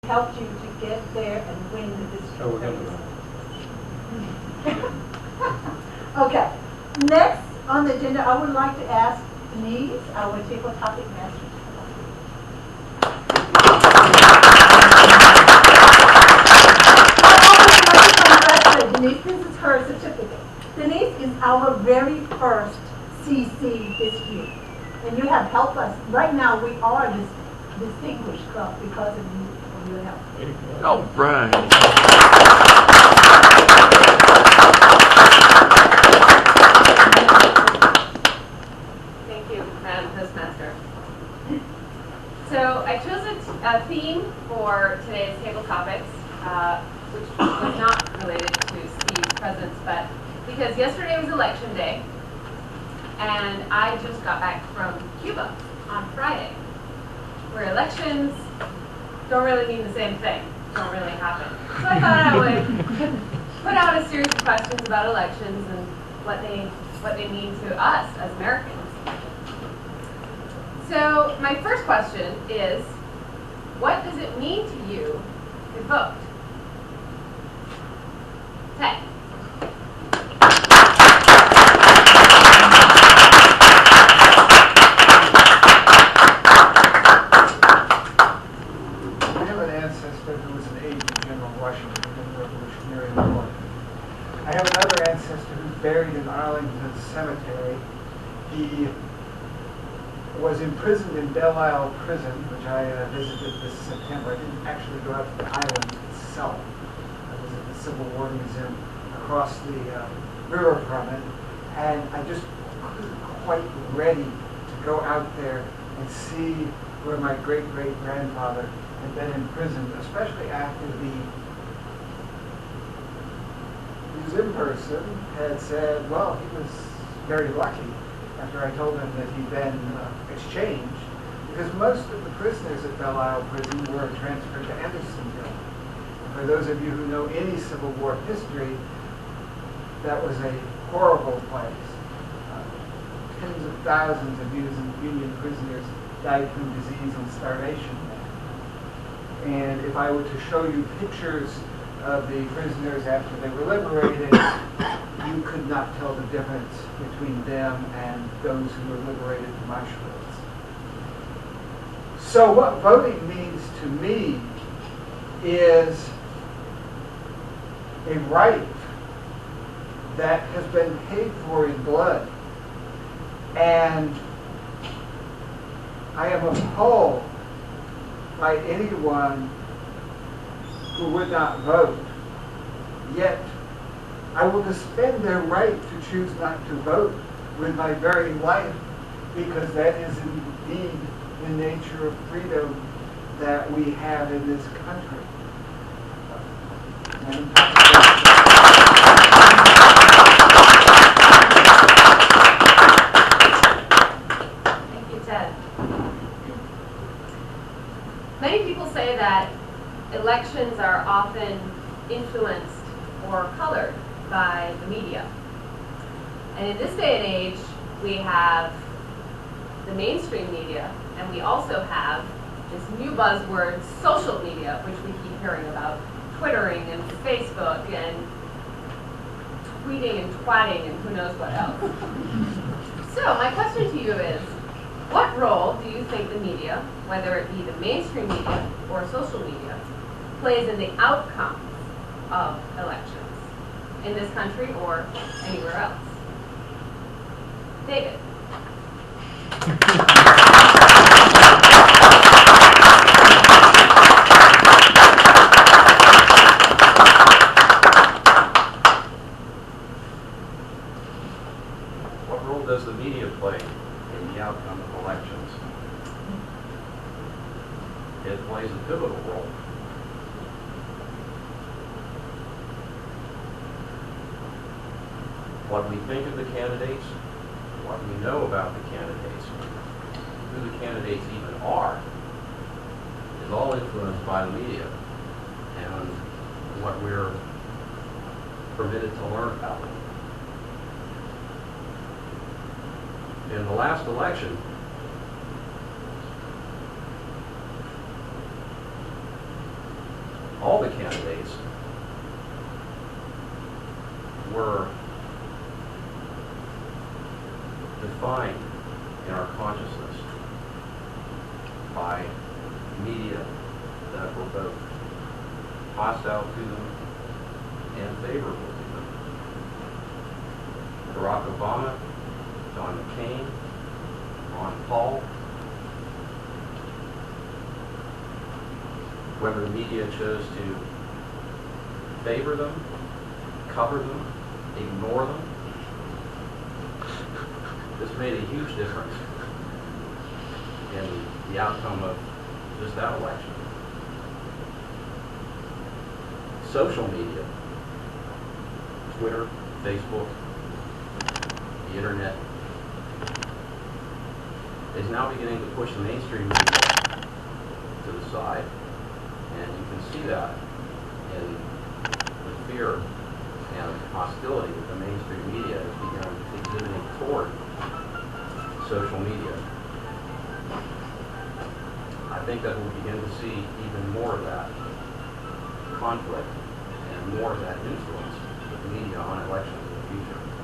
helped you to get there and win the district. Oh, we're going to Okay. Next on the agenda, I would like to ask Denise, our table topic master. Denise, this is her certificate. Denise is our very first CC this year. And you have helped us. Right now, we are this distinguished club because of you, for your help. All right. Thank you, Madam Toastmaster. So I chose a theme for today's table topics, which was not related to Steve's presence, but because yesterday was election day, and I just got back from Cuba on Friday, where elections don't really mean the same thing, don't really happen. So I thought I would put out a series of questions about elections and what they mean to us as Americans. So my first question is, what does it mean to you to vote? Ted. I have another ancestor who's buried in Arlington Cemetery. He was imprisoned in Belle Isle Prison, which I visited this September. I didn't actually go out to the island itself. I was at the Civil War Museum across the river from it, and I just wasn't quite ready to go out there and see where my great-great-grandfather had been imprisoned, especially after the museum person had said, well, he was very lucky after I told him that he'd been exchanged, because most of the prisoners at Belle Isle Prison were transferred to Andersonville. And for those of you who know any Civil War history, that was a horrible place. Tens of thousands of Union prisoners died from disease and starvation there. And if I were to show you pictures of the prisoners after they were liberated, you could not tell the difference between them and those who were liberated from Auschwitz. So what voting means to me is a right that has been paid for in blood. And I am appalled by anyone who would not vote, yet I will defend their right to choose not to vote with my very life, because that is indeed the nature of freedom that we have in this country. Thank you, Ted. Many people say that elections are often influenced or colored by the media. And in this day and age, we have the mainstream media, and we also have this new buzzword, social media, which we keep hearing about, Twittering and Facebook and tweeting and twatting and who knows what else. So my question to you is, what role do you think the media, whether it be the mainstream media or social media, plays in the outcomes of elections in this country or anywhere else? David. What role does the media play in the outcome of elections? It plays a pivotal role. What we think of the candidates, what we know about the candidates, who the candidates even are, is all influenced by the media and what we're permitted to learn about them. In the last election, all the candidates were defined in our consciousness by media that were both hostile to them and favorable to them. Barack Obama, John McCain, Ron Paul. Whether the media chose to favor them, cover them, ignore them, this made a huge difference in the outcome of just that election. Social media, Twitter, Facebook, the internet, is now beginning to push the mainstream media to the side. And you can see that in the fear and hostility that the mainstream media has begun exhibiting toward social media. I think that we'll begin to see even more of that conflict and more of that influence with the media on elections in the future.